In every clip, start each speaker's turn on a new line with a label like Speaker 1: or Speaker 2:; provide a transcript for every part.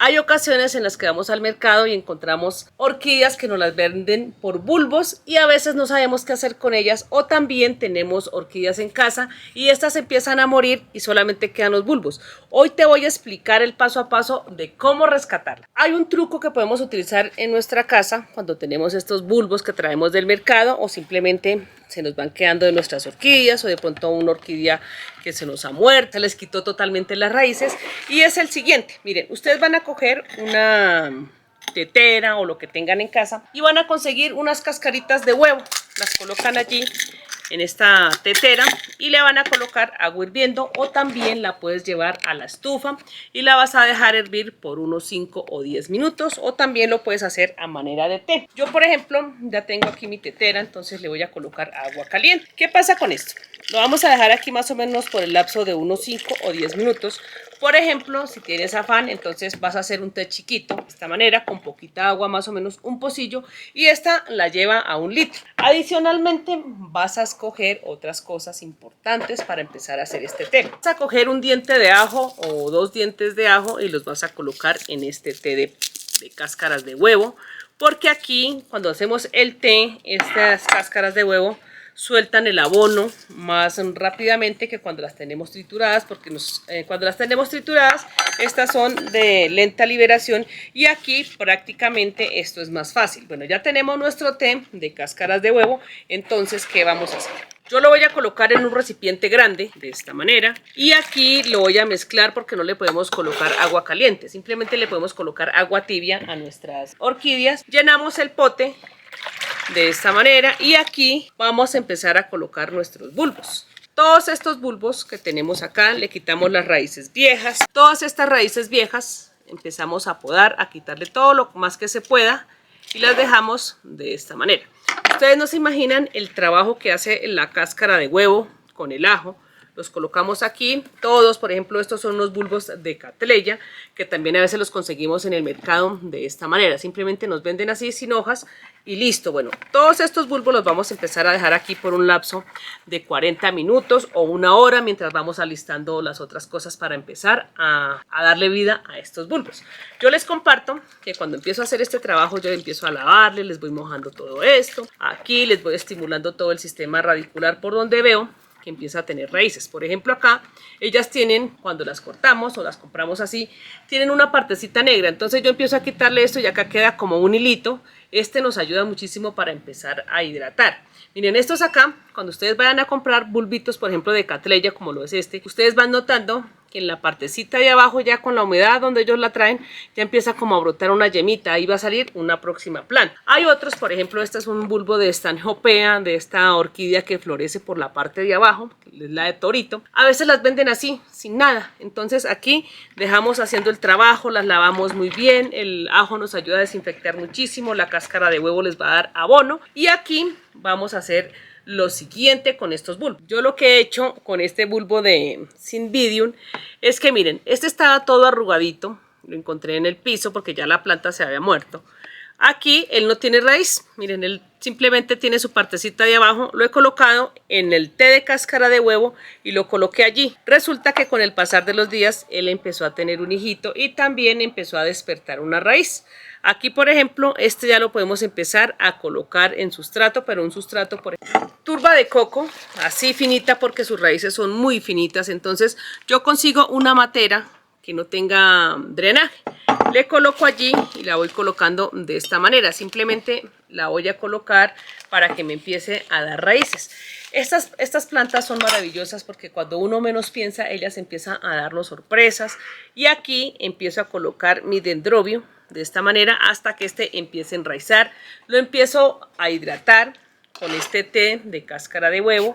Speaker 1: Hay ocasiones en las que vamos al mercado y encontramos orquídeas que nos las venden por bulbos y a veces no sabemos qué hacer con ellas, o también tenemos orquídeas en casa y estas empiezan a morir y solamente quedan los bulbos. Hoy te voy a explicar el paso a paso de cómo rescatarla. Hay un truco que podemos utilizar en nuestra casa cuando tenemos estos bulbos que traemos del mercado o simplemente se nos van quedando de nuestras orquídeas, o de pronto una orquídea que se nos ha muerto, se les quitó totalmente las raíces, y es el siguiente. Miren, ustedes van a coger una tetera o lo que tengan en casa y van a conseguir unas cascaritas de huevo, las colocan allí en esta tetera y le van a colocar agua hirviendo, o también la puedes llevar a la estufa y la vas a dejar hervir por unos 5 o 10 minutos, o también lo puedes hacer a manera de té. Yo, por ejemplo, ya tengo aquí mi tetera, entonces le voy a colocar agua caliente. ¿Qué pasa con esto? Lo vamos a dejar aquí más o menos por el lapso de unos 5 o 10 minutos. Por ejemplo, si tienes afán, entonces vas a hacer un té chiquito, de esta manera, con poquita agua, más o menos un pocillo, y esta la lleva a 1 litro. Adicionalmente, vas a escoger otras cosas importantes para empezar a hacer este té. Vas a coger un diente de ajo o 2 dientes de ajo y los vas a colocar en este té de cáscaras de huevo, porque aquí, cuando hacemos el té, estas cáscaras de huevo sueltan el abono más rápidamente que cuando las tenemos trituradas, porque cuando las tenemos trituradas estas son de lenta liberación, y aquí prácticamente esto es más fácil. Bueno, ya tenemos nuestro té de cáscaras de huevo, entonces ¿qué vamos a hacer? Yo lo voy a colocar en un recipiente grande de esta manera, y aquí lo voy a mezclar porque no le podemos colocar agua caliente, simplemente le podemos colocar agua tibia a nuestras orquídeas. Llenamos el pote de esta manera y aquí vamos a empezar a colocar nuestros bulbos. Todos estos bulbos que tenemos acá, le quitamos las raíces viejas. Todas estas raíces viejas empezamos a podar, a quitarle todo lo más que se pueda y las dejamos de esta manera. Ustedes no se imaginan el trabajo que hace la cáscara de huevo con el ajo. Los colocamos aquí, todos, por ejemplo, estos son unos bulbos de Cattleya, que también a veces los conseguimos en el mercado de esta manera, simplemente nos venden así sin hojas y listo. Bueno, todos estos bulbos los vamos a empezar a dejar aquí por un lapso de 40 minutos o 1 hora, mientras vamos alistando las otras cosas para empezar a darle vida a estos bulbos. Yo les comparto que cuando empiezo a hacer este trabajo, yo empiezo a lavarles, les voy mojando todo esto, aquí les voy estimulando todo el sistema radicular por donde veo que empieza a tener raíces. Por ejemplo, acá ellas tienen, cuando las cortamos o las compramos así, tienen una partecita negra, entonces yo empiezo a quitarle esto y acá queda como un hilito. Este nos ayuda muchísimo para empezar a hidratar. Miren, estos acá, cuando ustedes vayan a comprar bulbitos, por ejemplo de Cattleya, como lo es este, ustedes van notando que en la partecita de abajo, ya con la humedad donde ellos la traen, ya empieza como a brotar una yemita, ahí va a salir una próxima planta. Hay otros, por ejemplo, este es un bulbo de Stanhopeia, de esta orquídea que florece por la parte de abajo, que es la de Torito. A veces las venden así, sin nada, entonces aquí dejamos haciendo el trabajo, las lavamos muy bien, el ajo nos ayuda a desinfectar muchísimo, la cáscara de huevo les va a dar abono, y aquí vamos a hacer lo siguiente con estos bulbos. Yo lo que he hecho con este bulbo de Cynbidium es que miren, este estaba todo arrugadito, lo encontré en el piso porque ya la planta se había muerto. Aquí él no tiene raíz, miren, él simplemente tiene su partecita de abajo. Lo he colocado en el té de cáscara de huevo y lo coloqué allí. Resulta que con el pasar de los días él empezó a tener un hijito y también empezó a despertar una raíz. Aquí, por ejemplo, este ya lo podemos empezar a colocar en sustrato, pero un sustrato, por ejemplo, turba de coco, así finita porque sus raíces son muy finitas. Entonces yo consigo una matera que no tenga drenaje, le coloco allí y la voy colocando de esta manera. Simplemente la voy a colocar para que me empiece a dar raíces. Estas plantas son maravillosas porque cuando uno menos piensa, ellas empiezan a darnos sorpresas. Y aquí empiezo a colocar mi dendrobio de esta manera hasta que este empiece a enraizar. Lo empiezo a hidratar con este té de cáscara de huevo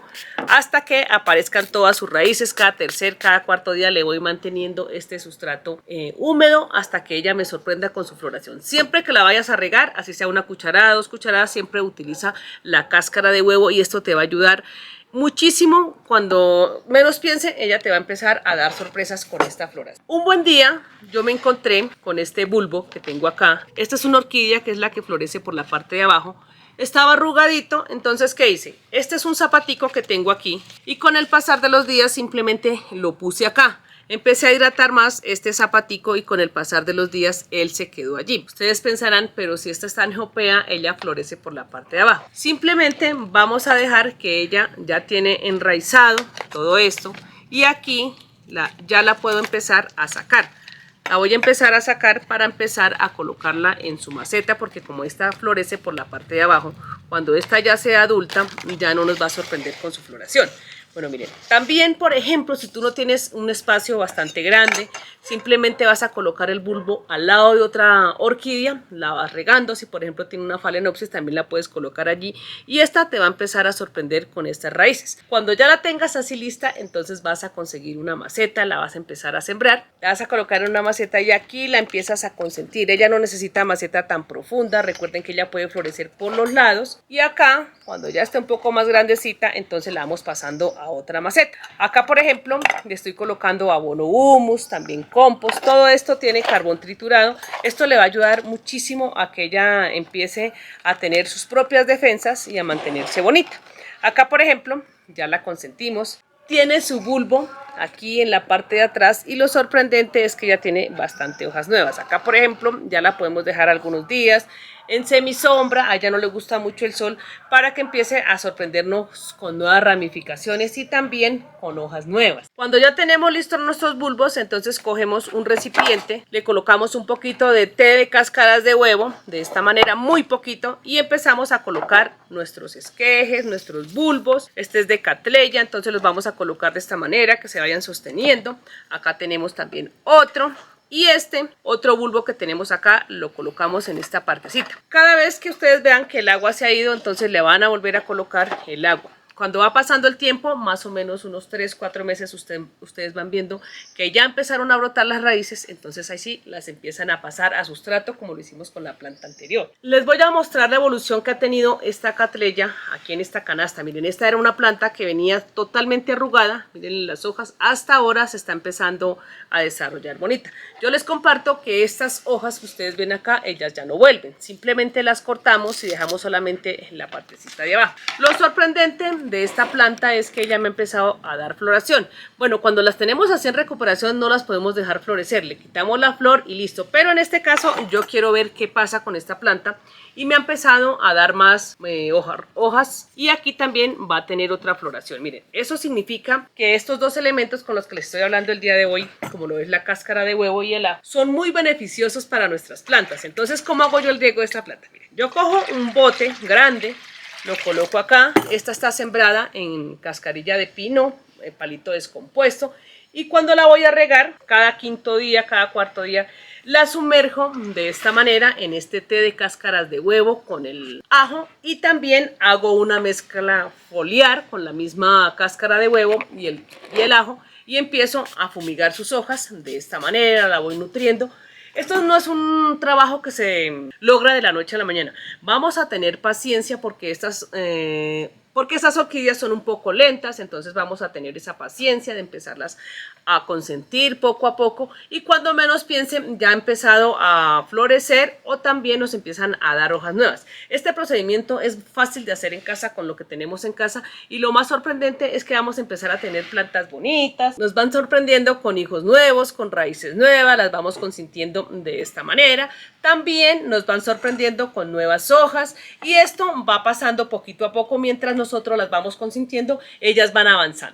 Speaker 1: hasta que aparezcan todas sus raíces. Cada tercer, cada cuarto día le voy manteniendo este sustrato húmedo hasta que ella me sorprenda con su floración. Siempre que la vayas a regar, así sea 1 cucharada, 2 cucharadas, siempre utiliza la cáscara de huevo y esto te va a ayudar muchísimo. Cuando menos piense, ella te va a empezar a dar sorpresas con esta floración. Un buen día yo me encontré con este bulbo que tengo acá. Esta es una orquídea que es la que florece por la parte de abajo. Estaba arrugadito, entonces ¿qué hice? Este es un zapatico que tengo aquí y con el pasar de los días simplemente lo puse acá. empecé a hidratar más este zapatico y con el pasar de los días él se quedó allí. Ustedes pensarán, pero si esta está en Hopea, ella florece por la parte de abajo. Simplemente vamos a dejar que ella ya tiene enraizado todo esto y aquí ya la puedo empezar a sacar. La voy a empezar a sacar para empezar a colocarla en su maceta, porque como esta florece por la parte de abajo, cuando esta ya sea adulta ya no nos va a sorprender con su floración. Bueno, miren, también, por ejemplo, si tú no tienes un espacio bastante grande, simplemente vas a colocar el bulbo al lado de otra orquídea, la vas regando. Si, por ejemplo, tiene una Phalaenopsis, también la puedes colocar allí y esta te va a empezar a sorprender con estas raíces. Cuando ya la tengas así lista, entonces vas a conseguir una maceta, la vas a empezar a sembrar, la vas a colocar en una maceta y aquí la empiezas a consentir. Ella no necesita maceta tan profunda, recuerden que ella puede florecer por los lados y acá, cuando ya esté un poco más grandecita, entonces la vamos pasando a otra maceta. Acá, por ejemplo, le estoy colocando abono humus, también compost. Todo esto tiene carbón triturado. Esto le va a ayudar muchísimo a que ella empiece a tener sus propias defensas y a mantenerse bonita. Acá, por ejemplo, ya la consentimos. Tiene su bulbo aquí en la parte de atrás y lo sorprendente es que ya tiene bastante hojas nuevas. Acá, por ejemplo, ya la podemos dejar algunos días en semisombra, a ella no le gusta mucho el sol, para que empiece a sorprendernos con nuevas ramificaciones y también con hojas nuevas. Cuando ya tenemos listos nuestros bulbos, entonces cogemos un recipiente, le colocamos un poquito de té de cáscaras de huevo, de esta manera muy poquito, y empezamos a colocar nuestros esquejes, nuestros bulbos. Este es de Cattleya, entonces los vamos a colocar de esta manera, que se vayan sosteniendo. Acá tenemos también otro. Y este otro bulbo que tenemos acá lo colocamos en esta partecita. Cada vez que ustedes vean que el agua se ha ido, entonces le van a volver a colocar el agua. Cuando va pasando el tiempo, más o menos unos 3-4 meses, ustedes van viendo que ya empezaron a brotar las raíces, entonces ahí sí las empiezan a pasar a sustrato como lo hicimos con la planta anterior. Les voy a mostrar la evolución que ha tenido esta Cattleya aquí en esta canasta. Miren, esta era una planta que venía totalmente arrugada, miren las hojas, hasta ahora se está empezando a desarrollar bonita. Yo les comparto que estas hojas que ustedes ven acá, ellas ya no vuelven, simplemente las cortamos y dejamos solamente la partecita de abajo. Lo sorprendente de esta planta es que ella me ha empezado a dar floración. Bueno, cuando las tenemos así en recuperación no las podemos dejar florecer, le quitamos la flor y listo, pero en este caso yo quiero ver qué pasa con esta planta y me ha empezado a dar más hojas y aquí también va a tener otra floración. Miren, eso significa que estos dos elementos con los que les estoy hablando el día de hoy, como lo es la cáscara de huevo y el ajo, son muy beneficiosos para nuestras plantas. Entonces, ¿cómo hago yo el riego de esta planta? Miren, yo cojo un bote grande, lo coloco acá, esta está sembrada en cascarilla de pino, palito descompuesto, y cuando la voy a regar, cada quinto día, cada cuarto día, la sumerjo de esta manera en este té de cáscaras de huevo con el ajo y también hago una mezcla foliar con la misma cáscara de huevo y el ajo y empiezo a fumigar sus hojas de esta manera, la voy nutriendo. Esto no es un trabajo que se logra de la noche a la mañana. Vamos a tener paciencia porque estas orquídeas son un poco lentas, entonces vamos a tener esa paciencia de empezarlas a consentir poco a poco y cuando menos piensen ya ha empezado a florecer o también nos empiezan a dar hojas nuevas. Este procedimiento es fácil de hacer en casa con lo que tenemos en casa y lo más sorprendente es que vamos a empezar a tener plantas bonitas, nos van sorprendiendo con hijos nuevos, con raíces nuevas, las vamos consintiendo de esta manera, también nos van sorprendiendo con nuevas hojas y esto va pasando poquito a poco mientras nosotros las vamos consintiendo, ellas van avanzando.